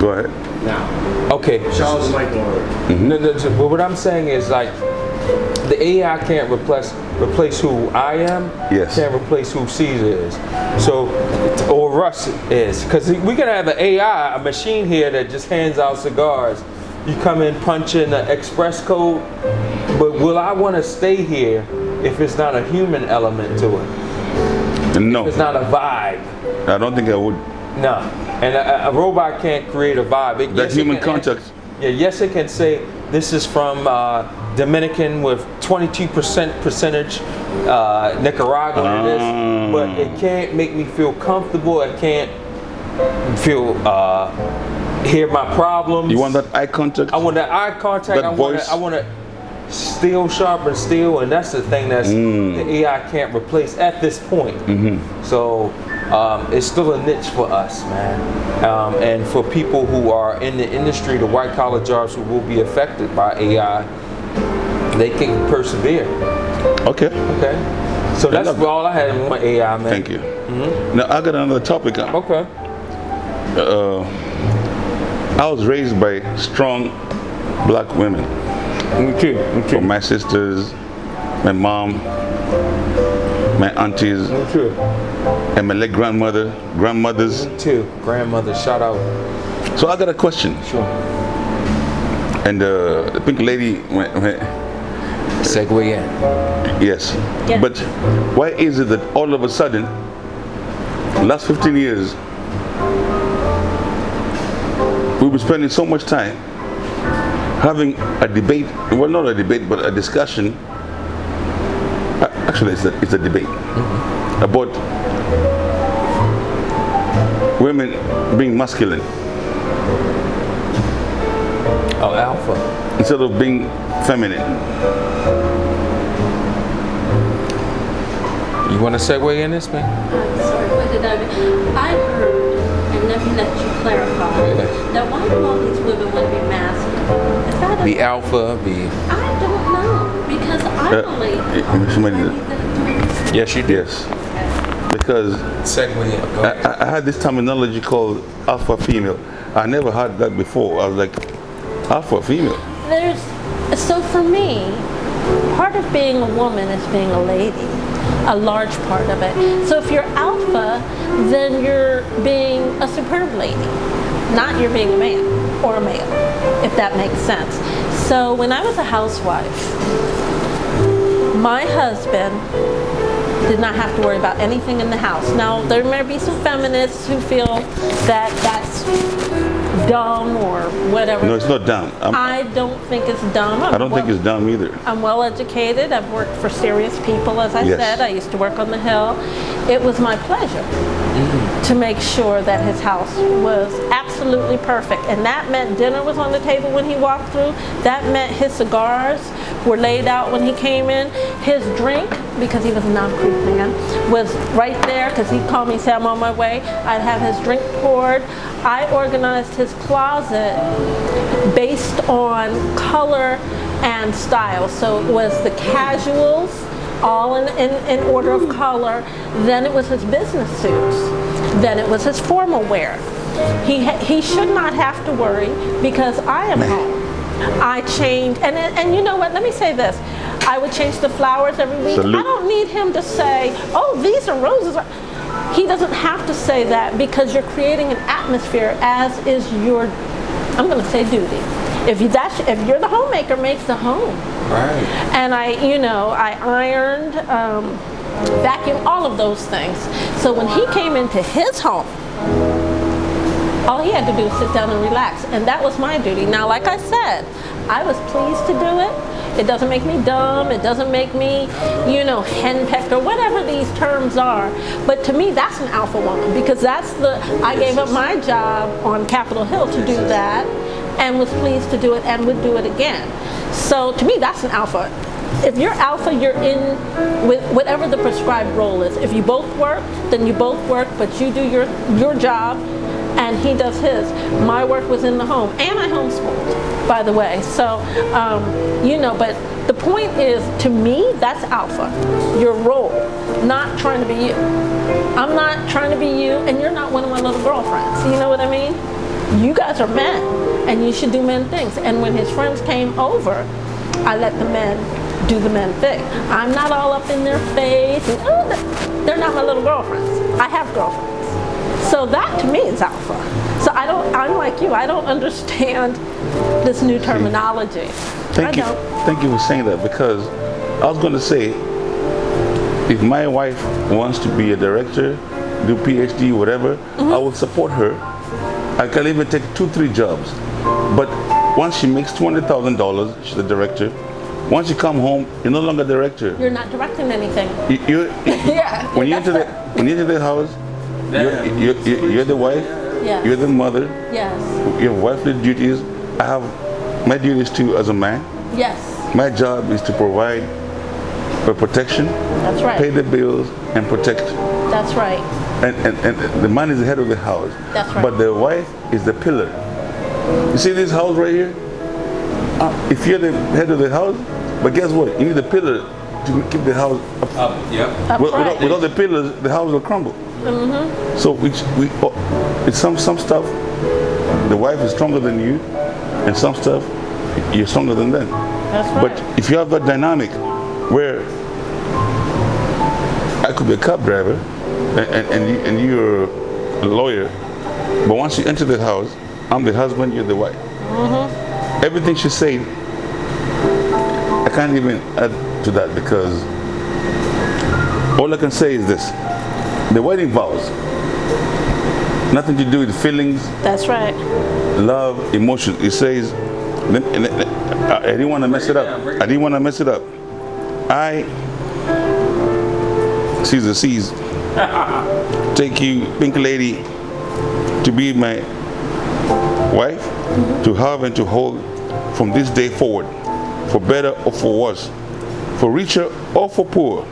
Go ahead. Now, Okay. Charles Michael. But what I'm saying is like the AI can't replace who I am. Yes. Can't replace who Caesar is. So, or Russ is, because we can have an AI, a machine here that just hands out cigars. You come in, punch in the express code, but will I want to stay here if it's not a human element to it? No. If it's not a vibe. I don't think I would. No. And a robot can't create a vibe. That human contact. Yeah, yes, it can say this is from Dominican with 22% percentage, Nicaraguan it is, but it can't make me feel comfortable. It can't feel hear my problems. You want that eye contact? I want that eye contact. That voice? I want to steel sharpen steel, and that's the thing that's the AI can't replace at this point. So it's still a niche for us, man. And for people who are in the industry, the white collar jobs who will be affected by AI, they can persevere. Okay. Okay. So that's all I had in my AI, man. Thank you. Now I got another topic. Okay. I was raised by strong black women. Me too. Me too. My sisters, my mom, my aunties, Me too. and my late grandmothers. Me too. Grandmother, shout out. So I got a question. Sure. And the pink lady went, Segue in. yes. Yeah. But why is it that all of a sudden, last 15 years, we've been spending so much time having a debate, well, not a debate, but a discussion. Actually, it's a debate about women being masculine Oh, alpha. instead of being feminine. You want to segue in this, man? I'm sorry, what did I heard, and let me let you clarify, Yeah. that why do all these women want to be masculine? Is that Be alpha, be. I don't know, because I believe somebody did. Yes, you did. Yes, because Segue in. Go ahead. I had this terminology called alpha female. I never heard that before. I was like, alpha female. so for me, part of being a woman is being a lady. A large part of it. So if you're alpha, then you're being a superb lady, not you're being a man or a male, if that makes sense. So when I was a housewife, my husband did not have to worry about anything in the house. Now, there may be some feminists who feel that that's dumb or whatever. No, it's not dumb. I don't think it's dumb. I don't think it's dumb either. I'm well educated. I've worked for serious people, as I Yes. said. I used to work on the Hill. It was my pleasure to make sure that his house was absolutely perfect. And that meant dinner was on the table when he walked through. That meant his cigars were laid out when he came in. His drink, because he was a non-creep man, was right there because he'd call me and say, I'm on my way. I'd have his drink poured. I organized his closet based on color and style. So it was the casuals, all in order of color. Then it was his business suits. Then it was his formal wear. He should not have to worry because I am home. I change, and you know what, let me say this. I would change the flowers every week. Salute. I don't need him to say, oh, these are roses. He doesn't have to say that because you're creating an atmosphere, as is your, I'm going to say, duty. If you're the homemaker, make the home. Right. And I ironed, vacuumed, all of those things. So when he came into his home, all he had to do was sit down and relax. And that was my duty. Now, like I said, I was pleased to do it. It doesn't make me dumb. It doesn't make me, henpecked or whatever these terms are. But to me, that's an alpha woman because I gave up my job on Capitol Hill to do that and was pleased to do it and would do it again. So to me, that's an alpha. If you're alpha, you're in with whatever the prescribed role is. If you both work, then you both work, but you do your job and he does his. My work was in the home, and I homeschooled, by the way. So, but the point is, to me, that's alpha. Your role, not trying to be you. I'm not trying to be you, and you're not one of my little girlfriends. You know what I mean? you guys are men, and you should do men things. And when his friends came over, I let the men do the men thing. I'm not all up in their face. And, oh, they're not my little girlfriends. I have girlfriends. So that to me is alpha. So I'm like you, I don't understand this new terminology. Thank you. Thank you for saying that, because I was going to say, if my wife wants to be a director, do PhD, whatever, I will support her. I can even take 2-3 jobs. But once she makes $200,000, she's a director. Once you come home, you're no longer a director. You're not directing anything. Yeah. When you enter the house, you're the wife. Yes. You're the mother. Yes. You have wifely duties. I have my duties too as a man. Yes. My job is to provide for protection, That's right. pay the bills, and protect. That's right. And the man is the head of the house. That's right. But the wife is the pillar. You see this house right here? If you're the head of the house, but guess what? You need the pillar to keep the house up. Upright. Without the pillars, the house will crumble. So it's some stuff, the wife is stronger than you, and some stuff, you're stronger than them. That's right. But if you have that dynamic where I could be a cab driver and you're a lawyer, but once you enter the house, I'm the husband, you're the wife. Everything she said, I can't even add to that, because all I can say is this: the wedding vows, nothing to do with feelings, That's right. love, emotions. It says, I didn't want to mess it up. I didn't want to mess it up. I, Caesar sees, take you, pink lady, to be my wife, to have and to hold from this day forward, for better or for worse, for richer or for poor,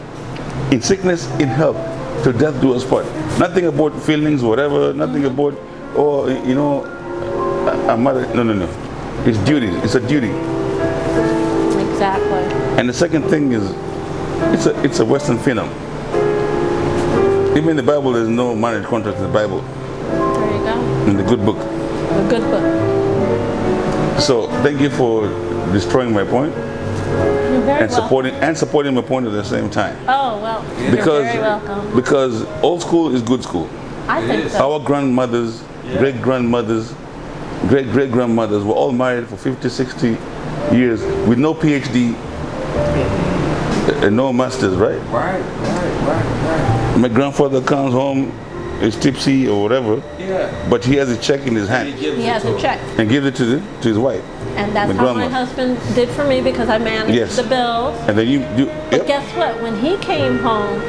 in sickness, in health, till death do us part. Nothing about feelings, whatever, nothing about, I'm married. No. It's duty. It's a duty. Exactly. And the second thing is, it's a Western film. Even in the Bible, there's no marriage contract in the Bible, There you go. in the good book. A good book. So thank you for destroying my point You're very and welcome. supporting my point at the same time. Oh, well, you're very welcome. Because old school is good school. I think so. Our grandmothers, great-grandmothers, great-great-grandmothers were all married for 50, 60 years with no PhD and no masters, right? Right. My grandfather comes home, is tipsy or whatever, but he has a check in his hand He has a check. and gives it to his wife. And that's My how grandma. my husband did for me, because I managed Yes. the bills. And then you do, But guess what? When he came home,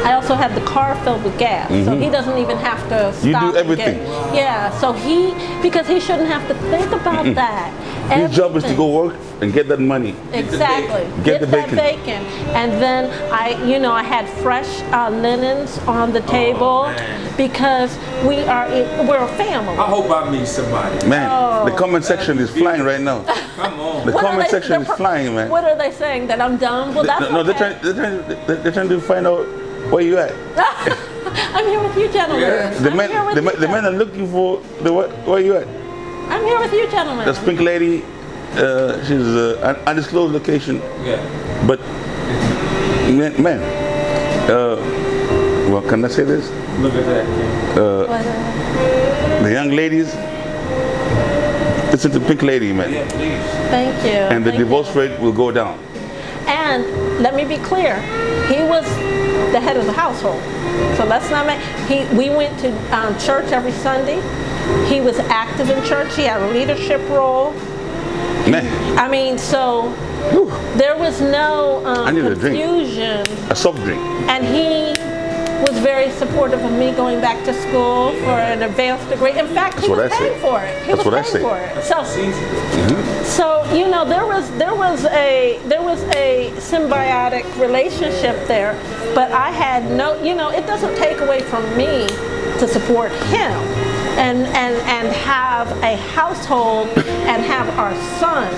I also had the car filled with gas, so he doesn't even have to stop. You do and everything. get- Yeah, so because he shouldn't have to think about that. his job is to Everything. go work and get that money. Exactly. Get the that bacon. bacon. And then I had fresh linens on the table, because we're a family. I hope I meet somebody. Man, the comment section is flying right now. Come on. The What are comment they- section is they're- flying, man. What are they saying? That I'm dumb? Well, that's No, okay. they're trying to find out where you at. I'm here with you, gentlemen. Yeah. The I'm men, here with you, the men are looking for where you at. I'm here with you, gentlemen. That's pink lady. She's an undisclosed location, Yeah. but man, well, can I say this? Look at that. The young ladies, listen to pink lady, man, Yeah, please. Thank you. and the Thank you. divorce rate will go down. And let me be clear, he was the head of the household. So let's not make, we went to church every Sunday. He was active in church. He had a leadership role. Man, I mean, so there was no I need a drink. confusion. a soft drink. And he was very supportive of me going back to school for an advanced degree. In fact, he what was I paying say. for it. He That's was what I paying say. for it. So Easy. So there was a symbiotic relationship there, but I had no, it doesn't take away from me to support him and have a household and have our son,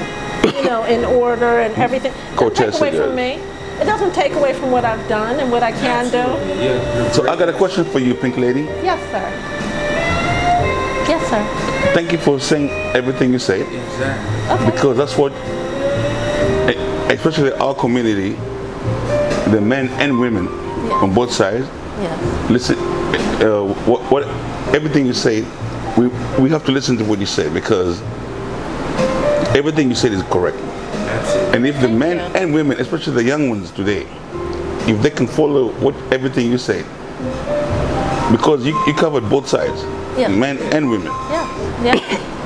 in order and everything. It doesn't take away from me. It doesn't take away from what I've done and what I can do. Yeah. So I got a question for you, pink lady. Yes, sir. Yes, sir. thank you for saying everything you say, Exactly. because that's what, especially our community, the men and women on both sides, Yes. listen. What everything you say, we have to listen to what you say, because everything you said is correct. Absolutely. And if the men you. and women, especially the young ones today, if they can follow what everything you say, because you covered both sides, Yes. men and women. Yes. Yes.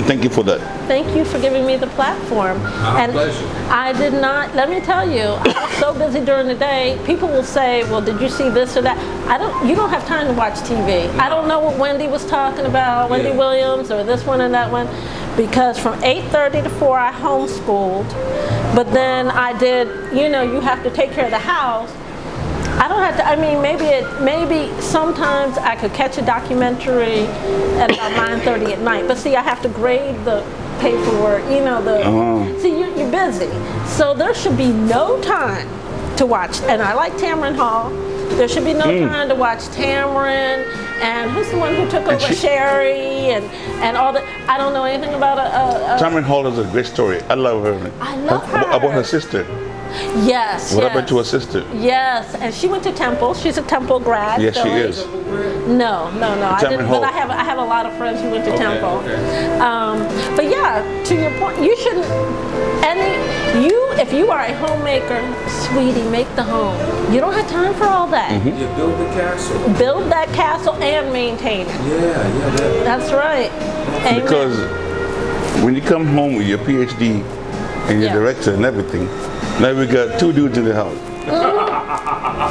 Thank you for that. Thank you for giving me the platform. Our pleasure. I did not, let me tell you, I was so busy during the day. People will say, well, did you see this or that? You don't have time to watch TV. I don't know what Wendy was talking about, Wendy Yeah. Williams or this one and that one, because from 8:30 to 4 I homeschooled, but then I did, you have to take care of the house. I don't have to, maybe sometimes I could catch a documentary at about 9:30 at night, but see, I have to grade the paperwork, see, you're busy. So there should be no time to watch, and I like Tamron Hall. There should be no time to watch Tamron, and who's the one who took over Sherry, and all that. I don't know anything about Tamron Hall is a great story. I love her. I love her. About her sister. Yes, What yes. happened to her sister? Yes, and she went to Temple. She's a Temple grad. Yes, so she is. No, I didn't. Hall. But I have a lot of friends who went to Okay, Temple. okay. But yeah, to your point, you shouldn't. If you are a homemaker, sweetie, make the home. You don't have time for all that. You build the castle. Build that castle and maintain it. Yeah. That's right. Amen. Because when you come home with your PhD and your Yeah. director and everything, now we got two dudes in the house.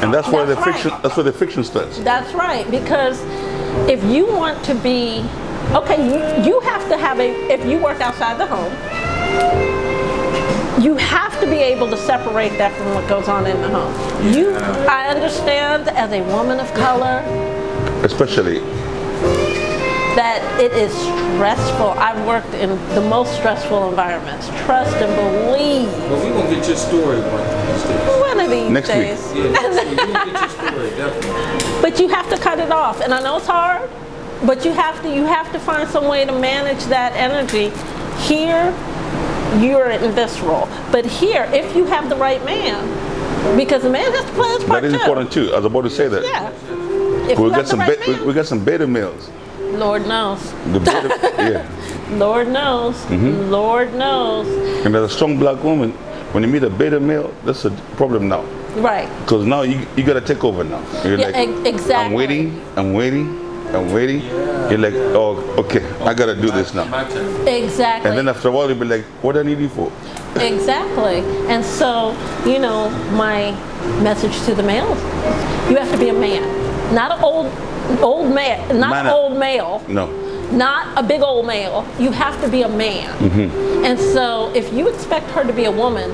And that's where That's the friction. right. That's where the friction starts. That's right, because if you want to be, you have to have if you work outside the home, you have to be able to separate that from what goes on in the home. I understand as a woman of color Especially. that it is stressful. I've worked in the most stressful environments. Trust and believe. But we're going to get your story one of these days. One of these Next week. days. Yeah, next week, we're going to get your story, definitely. But you have to cut it off, and I know it's hard, but you have to find some way to manage that energy. Here, you're in this role, but here, if you have the right man, because the man has to play his part That is too. important too. I was about to say that. Yeah. If We you got have the some. right man, We got some beta males. Lord knows. The beta, yeah. Lord knows. Lord knows. And as a strong black woman, when you meet a beta male, that's a problem now. Right. Because now you got to take over now. You're Yeah, like, exactly. I'm waiting. You're like, oh, okay, I got to do this now. My turn. Exactly. And then after a while, you'll be like, what do I need you for? Exactly. And so, my message to the males, you have to be a man. Not an old man, not Man an up. old male. No. Not a big old male. You have to be a man. And so if you expect her to be a woman,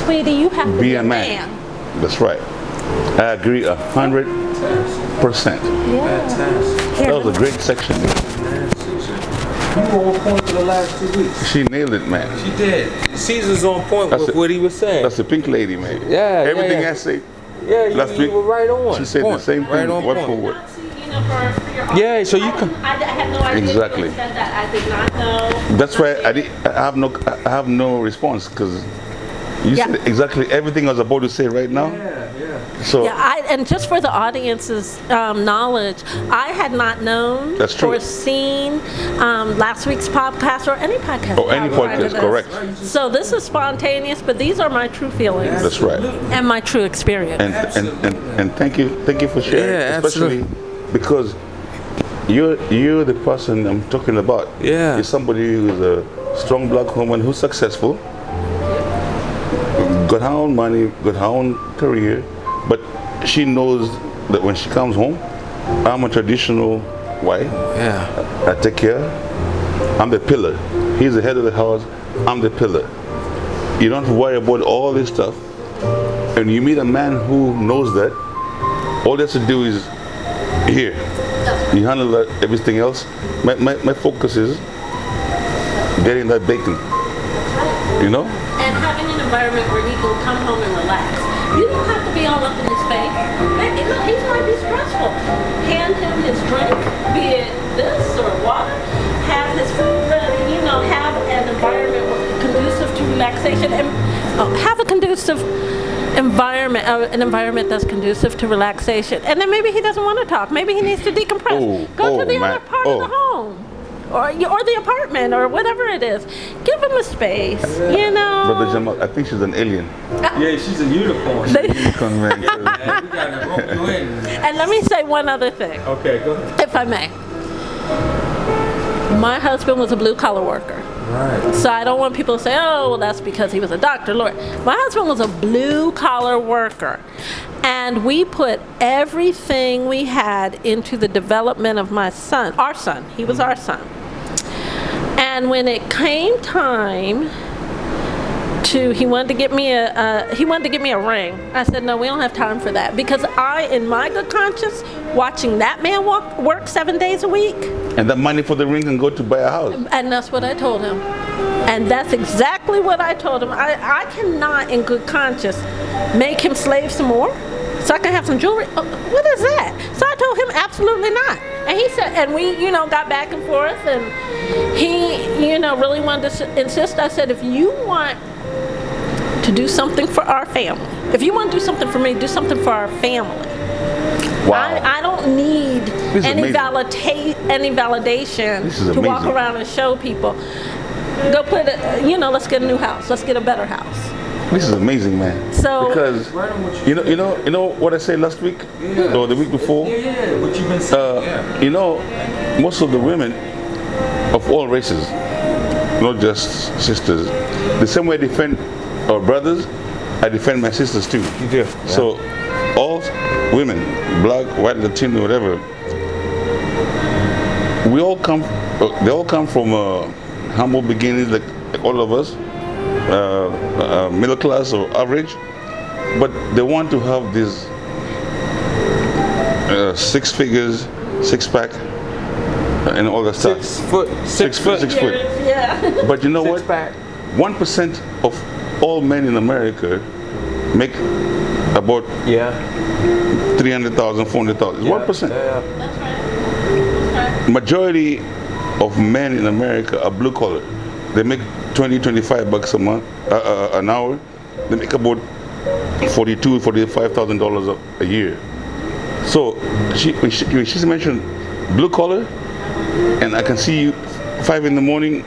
sweetie, you have to Be a man. That's right. I agree 100%. Yeah. Fantastic. That was a great section. Man, Caesar. You were on point for the last 2 weeks. She nailed it, man. She did. Caesar's on point That's with it. what he was saying. That's the pink lady, man. Yeah, Everything yeah. I say, Yeah, last you week, were right on. she said Point. the same thing, Right on word point. for word. For your Yeah, so you can. I had no idea Exactly. you said that. I did not know. That's why I have no response, because you Yeah. said exactly everything I was about to say right now. Yeah. So Yeah, and just for the audience's knowledge, I had not known That's true. or seen last week's podcast or any podcast. Or any prior to podcast, this. correct. So this is spontaneous, but these are my true feelings That's right. and my true experience. And thank you for sharing, Yeah, especially because you're the person I'm talking about. Yeah. You're somebody who's a strong black woman who's successful, got her own money, got her own career, but she knows that when she comes home, I'm a traditional wife. Yeah. I take care. I'm the pillar. He's the head of the house. I'm the pillar. You don't have to worry about all this stuff. And you meet a man who knows that, all he has to do is here. You handle that, everything else. My focus is getting that bacon. You know? And having an environment where he can come home and relax. You don't have to be all up in his face. He might be stressful. Hand him his drink, be it this or water. Have his food ready. relaxation and have a conducive environment, an environment that's conducive to relaxation. And then maybe he doesn't want to talk. Maybe he needs to decompress. Go to the other part of the home. Or the apartment, or whatever it is. Give them a space, you know. Brother Jamal, I think she's an alien. Yeah, she's a unicorn. Unicorn, man. We gotta rope you in. And let me say one other thing, Okay, go ahead. if I may. My husband was a blue-collar worker. Right. So I don't want people to say, oh, well, that's because he was a doctor, lawyer. My husband was a blue-collar worker. And we put everything we had into the development of my son, our son. He was our son. And when it came time he wanted to get me a ring. I said, no, we don't have time for that, because I, in my good conscience, watching that man work 7 days a week. And that money for the ring can go to buy a house. And that's what I told him. And that's exactly what I told him. I cannot, in good conscience, make him slave some more so I can have some jewelry. What is that? So I told him absolutely not. And he said, and we, got back and forth, and he, really wanted to insist. I said, if you want to do something for our family, if you want to do something for me, do something for our family. Wow. I don't need any amazing. validation to walk around and show people. Go put it, let's get a new house. Let's get a better house. This is amazing, man. So because you know what I said last week or the week before. Yeah, what you've been saying. Most of the women of all races, not just sisters, the same way I defend our brothers, I defend my sisters too. You do. Yeah. So all women, black, white, Latino, whatever, they all come from humble beginnings, like all of us, middle class or average, but they want to have this 6 figures, 6-pack, and all that stuff. 6 foot. 6 foot. yeah. But you know what? 6-pack. 1% of all men in America make about $300,000, $400,000. 1%. Yeah. That's right. Majority of men in America are blue collar. They make $20-25 a month, an hour. They make about $45,000 a year. So when she mentioned blue collar, and I can see you 5 in the morning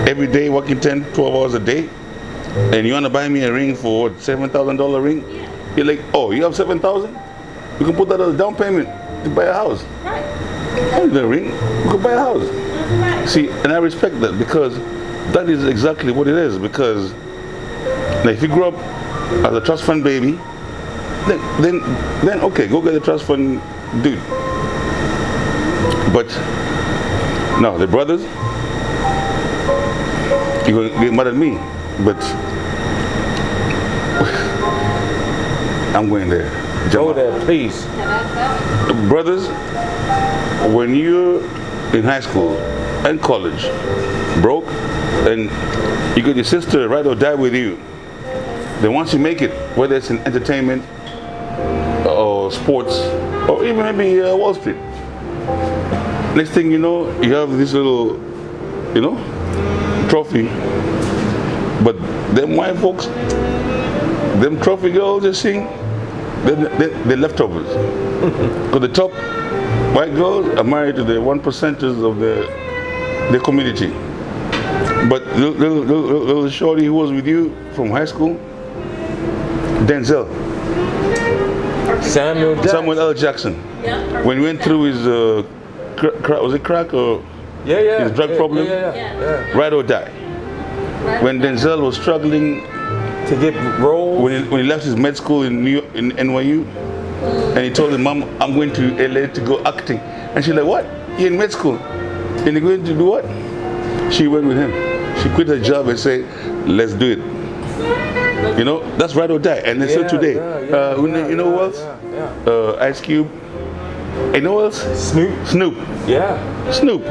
every day working 10-12 hours a day, and you want to buy me a ring for $7,000 ring? Yeah. You're like, oh, you have $7,000? You can put that as a down payment to buy a house. Right. I need a ring. You can buy a house. Right. See, and I respect that, because that is exactly what it is. Because now, if you grew up as a trust fund baby, then okay, go get a trust fund dude. But no, the brothers, you're gonna get mad at me, but I'm going there. Go there, please. Brothers, when you're in high school and college, broke, and you got your sister ride or die with you, then once you make it, whether it's in entertainment or sports or even maybe Wall Street, next thing you know, you have this little, trophy. But them white folks, them trophy girls just sing, they're leftovers. Because the top white girls are married to the 1%ers of the community. But little shorty who was with you from high school, Denzel. Samuel L. Jackson. Yeah. When he went through his, was it crack or his drug problem? Yeah. Ride or die. When Denzel was struggling To get roles. when he left his med school in New York, in NYU, and he told his mom, I'm going to LA to go acting. And she's like, what? You're in med school? And you're going to do what? She went with him. She quit her job and said, let's do it. That's ride or die. And then so today, you know who else? Ice Cube. And you know who else? Snoop. Yeah. Snoop.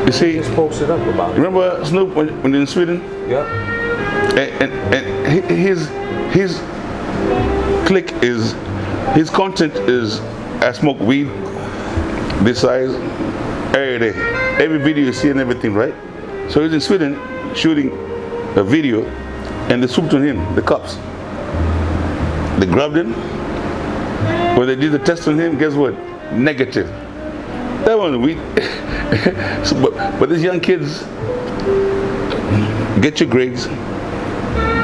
You see, Just posted up about it. remember Snoop when in Sweden? Yeah. And his clique is, his content is, I smoke weed this size every day. Every video you see and everything, right? So he's in Sweden shooting a video and they swooped on him, the cops. They grabbed him. When they did the test on him, guess what? Negative. That one, so, but these young kids, get your grades,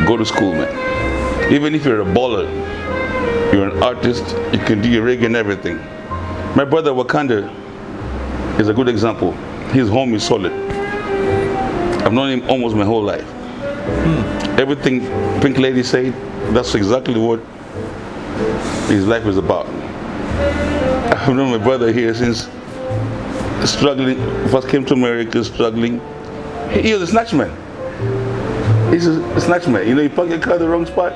go to school, man. Even if you're a baller, you're an artist, you can do your rig and everything. My brother Wakanda is a good example. His home is solid. I've known him almost my whole life. Everything Pink Lady said, that's exactly what his life is about. I've known my brother here since struggling, first came to America struggling. He was a snatchman. He's a snatchman. You know, you park your car in the wrong spot.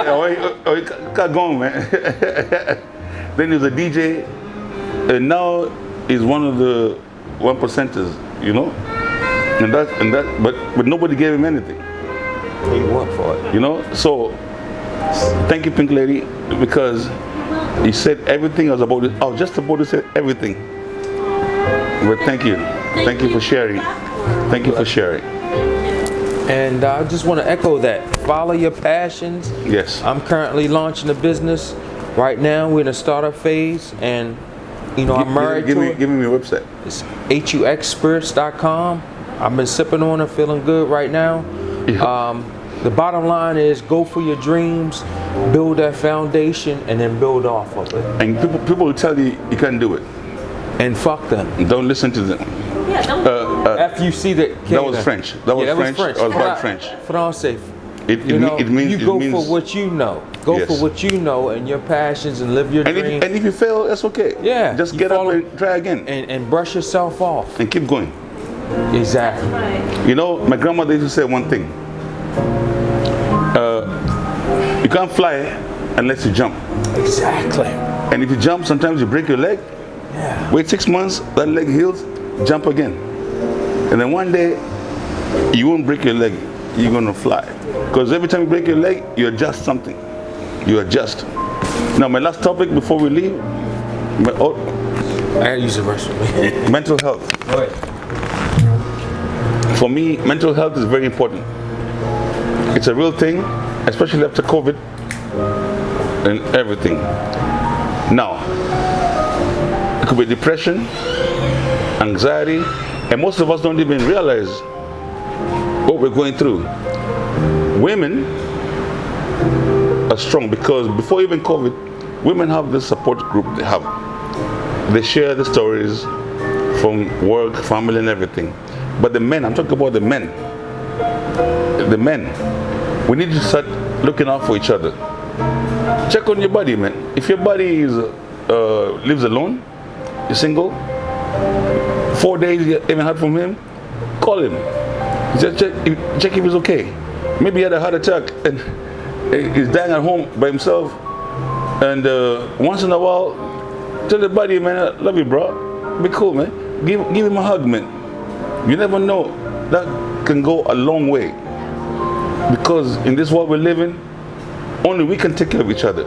or you car gone, man. Then he was a DJ, and now he's one of the 1%ers, you know? But nobody gave him anything. He went for it. You know? So thank you, Pink Lady, because you said everything I was about to, I was just about to say everything. But thank you. Thank you for sharing. Thank you for sharing. And I just want to echo that. Follow your passions. Yes. I'm currently launching a business. Right now, we're in a startup phase, and I'm married to it. Give me your website. It's huxspirits.com. I've been sipping on it, feeling good right now. Yeah. The bottom line is go for your dreams, build that foundation, and then build off of it. And people will tell you you can't do it. And fuck them. Don't listen to them. Yeah, don't. After you see that. That was French. That was French. I was bad French. Français. It means you go for what you know. Go Yes. for what you know and your passions and live your dreams. And if you fail, that's okay. Yeah. Just you get up follow- and try again. And brush yourself off. And keep going. Exactly. Right. You know, my grandmother used to say one thing. You can't fly unless you jump. Exactly. And if you jump, sometimes you break your leg. Yeah. Wait 6 months, that leg heals, jump again. And then one day, you won't break your leg, you're gonna fly. Because every time you break your leg, you adjust something. You adjust. Now, my last topic before we leave, I gotta use the restroom. mental health. Go ahead. For me, mental health is very important. It's a real thing, especially after COVID and everything. Now, it could be depression, anxiety, and most of us don't even realize what we're going through. Women are strong because before even COVID, women have this support group they have. They share the stories from work, family, and everything. But the men, I'm talking about the men. The men, we need to start looking out for each other. Check on your body, man. If your body is lives alone, you're single, 4 days you haven't heard from him, call him. Just check if he's okay. Maybe he had a heart attack and he's dying at home by himself. And once in a while, tell the body, man, I love you, bro. Be cool, man. Give him a hug, man. You never know. That can go a long way. Because in this world we're living, only we can take care of each other.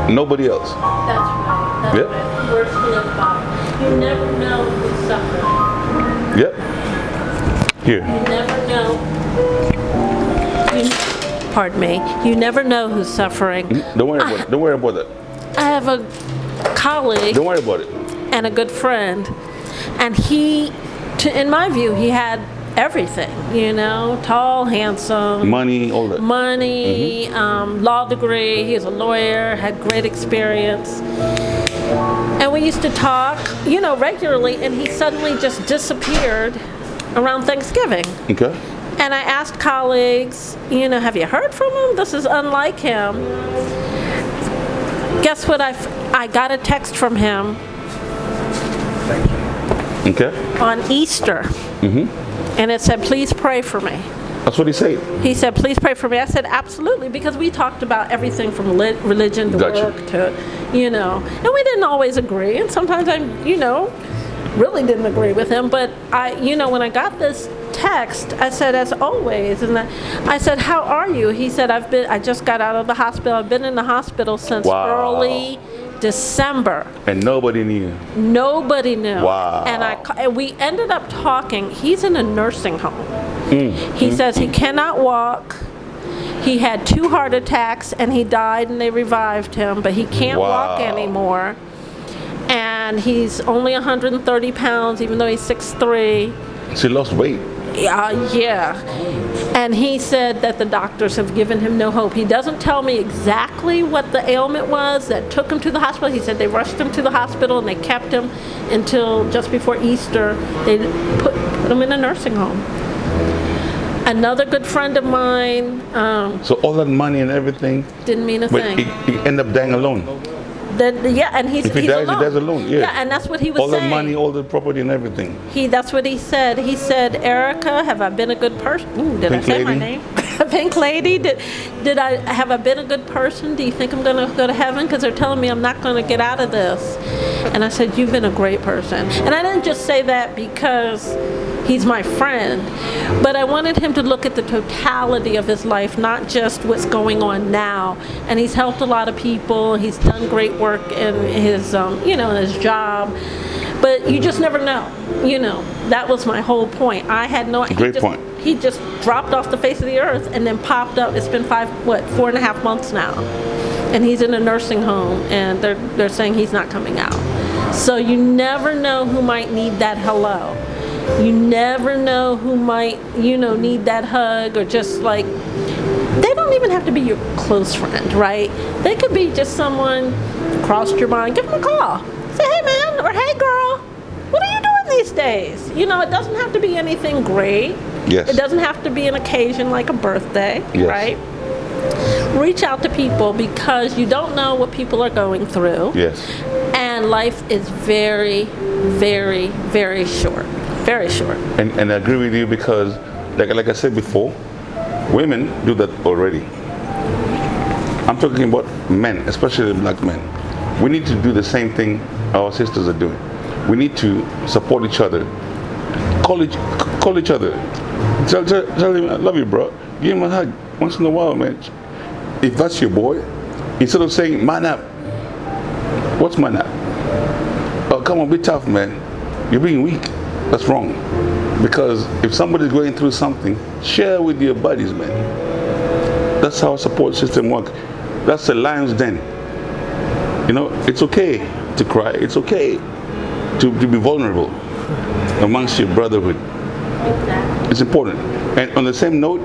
Nobody else. That's right. That's Yep. right. Words to live by. You never know who's suffering. Yep. Here. You never know. Pardon me. You never know who's suffering. Don't worry about it. Don't worry about that. I have a colleague Don't worry about it. and a good friend, and in my view, he had everything. Tall, handsome, Money, all that. money, law degree. He was a lawyer, had great experience. And we used to talk, regularly, and he suddenly just disappeared around Thanksgiving. Okay. And I asked colleagues, have you heard from him? This is unlike him. Guess what? I got a text from him Okay. on Easter. And it said, please pray for me. That's what he said. He said, please pray for me. I said, absolutely, because we talked about everything from religion to Gotcha. work to, and we didn't always agree. And sometimes I, really didn't agree with him. But when I got this text, I said, as always, and I said, how are you? He said, I just got out of the hospital. I've been in the hospital since Wow. early December. And nobody knew. Nobody knew. Wow. And we ended up talking. He's in a nursing home. He says he cannot walk. He had 2 heart attacks and he died and they revived him, but he can't walk anymore. And he's only 130 pounds, even though he's 6'3". She lost weight. Yeah. And he said that the doctors have given him no hope. He doesn't tell me exactly what the ailment was that took him to the hospital. He said they rushed him to the hospital and they kept him until just before Easter. They put him in a nursing home. Another good friend of mine. So all that money and everything. Didn't mean a thing. But he ended up dying alone. And he's If he dies, alone. he dies alone. Yeah. And that's what he was all saying. All the money, all the property and everything. That's what he said. He said, Erica, have I been a good person? Did Pink I say lady. my name? Pink lady. Did I have I been a good person? Do you think I'm going to go to heaven? Because they're telling me I'm not going to get out of this. And I said, you've been a great person. And I didn't just say that because he's my friend, but I wanted him to look at the totality of his life, not just what's going on now. And he's helped a lot of people. He's done great work in his, in his job. But you just never know. That was my whole point. I had no. Great point. He just dropped off the face of the earth and then popped up. It's been 4.5 months now, and he's in a nursing home, and they're saying he's not coming out. So you never know who might need that hello. You never know who might, need that hug, or just like, they don't even have to be your close friend, right? They could be just someone who crossed your mind. Give them a call. Say, hey man, or hey girl, what are you doing these days? It doesn't have to be anything great. Yes. It doesn't have to be an occasion like a birthday, Yes. right? Reach out to people because you don't know what people are going through. Yes. And life is very, very, very short. Very short. And I agree with you because, like I said before, women do that already. I'm talking about men, especially black men. We need to do the same thing our sisters are doing. We need to support each other. Call each other. Tell him, I love you, bro. Give him a hug once in a while, man. If that's your boy, instead of saying, man up. What's man up? Oh, come on, be tough, man. You're being weak. That's wrong. Because if somebody's going through something, share with your buddies, man. That's how a support system works. That's a lion's den. It's okay to cry. It's okay to be vulnerable amongst your brotherhood. It's important. And on the same note,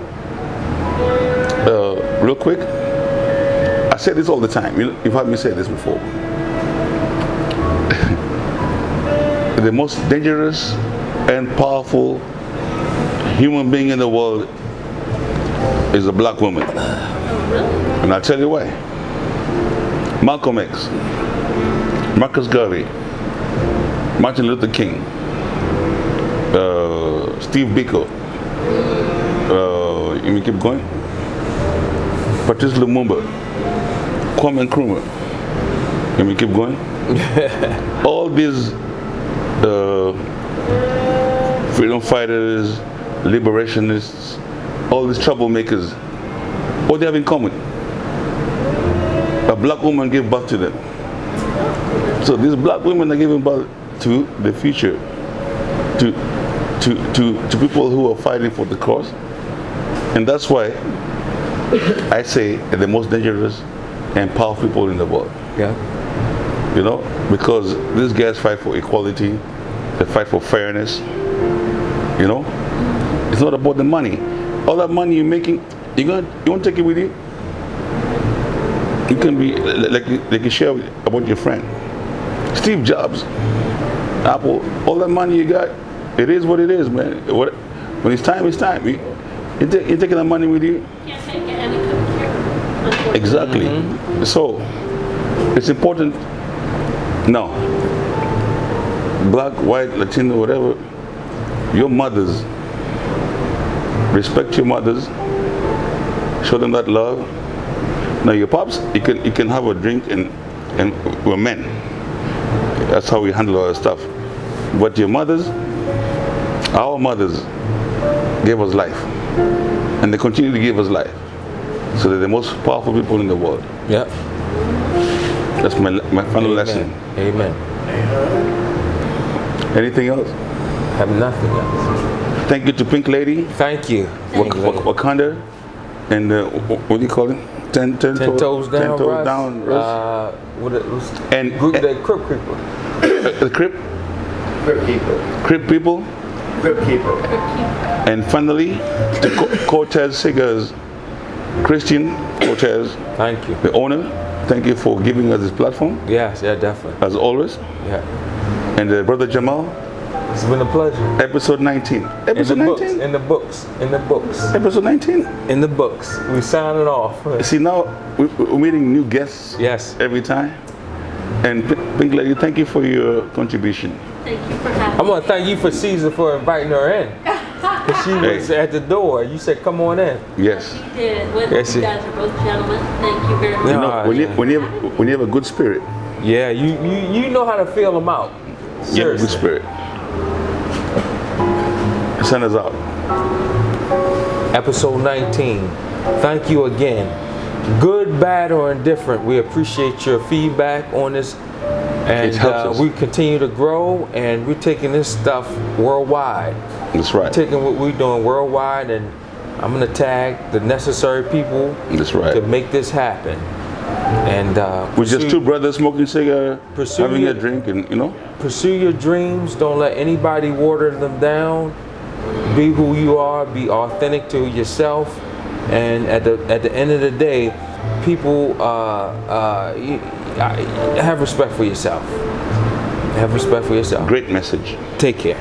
real quick, I say this all the time. You've heard me say this before. The most dangerous and powerful human being in the world is a black woman. And I'll tell you why. Malcolm X, Marcus Garvey, Martin Luther King, Steve Biko, you may keep going, Patrice Lumumba, Kwame Nkrumah, you may keep going. All these freedom fighters, liberationists, all these troublemakers, what they have in common? A black woman gave birth to them. So these black women are giving birth to the future, to people who are fighting for the cause. And that's why I say they're the most dangerous and powerful people in the world. Yeah. Because these guys fight for equality, they fight for fairness. It's not about the money. All that money you're making, you want to take it with you? You can be like you share about your friend Steve Jobs, Apple. All that money you got, it is what it is, man. When it's time, it's time. You're taking that money with you. Can't take it and it comes here. Exactly. Mm-hmm. So it's important. No, black, white, Latino, whatever. Your mothers, respect your mothers. Show them that love. Now your pops, you can have a drink and we're men. That's how we handle our stuff. But your mothers, our mothers, gave us life, and they continue to give us life. So they're the most powerful people in the world. Yeah. That's my final lesson. Amen. Anything else? Have nothing else. Thank you to Pink Lady, Thank you. Wakanda, and what do you call it? Ten Toes down. Ten toes Russ. down. Russ. What it was? And- The Crypt Creeper. The Crip people, Crypt Keeper. and finally to Cortez Cigars, Christian Cortez, Thank you. the owner. Thank you for giving us this platform, Yes, yeah, definitely. as always. Yeah. And Brother Jamal, It's been a pleasure. episode 19. In the Episode books. 19. In the books. In the books. Episode 19. In the books. We signing off. See, now we're meeting new guests Yes. every time. And Pink Lady, thank you for your contribution. Thank you for having I'm gonna thank you for Caesar for inviting her in. 'Cause she was Hey. at the door. You said, "Come on in." Yes. You did. Well, Yes, you it- guys are both gentlemen. Thank you very much. Yeah. You know, when you have a good spirit, Yeah, you know how to feel them out. you have a good Seriously. spirit. Send us out. Episode 19. Thank you again. Good, bad, or indifferent. We appreciate your feedback on this. And It helps us. we continue to grow, and we're taking this stuff worldwide. That's right. Taking what we're doing worldwide, and I'm gonna tag the necessary people That's right. to make this happen. And We're just two brothers smoking cigar, Pursue having your- a drink, and pursue your dreams. Don't let anybody water them down. Be who you are. Be authentic to yourself. And at the end of the day, people have respect for yourself. Have respect for yourself. great message. Take care.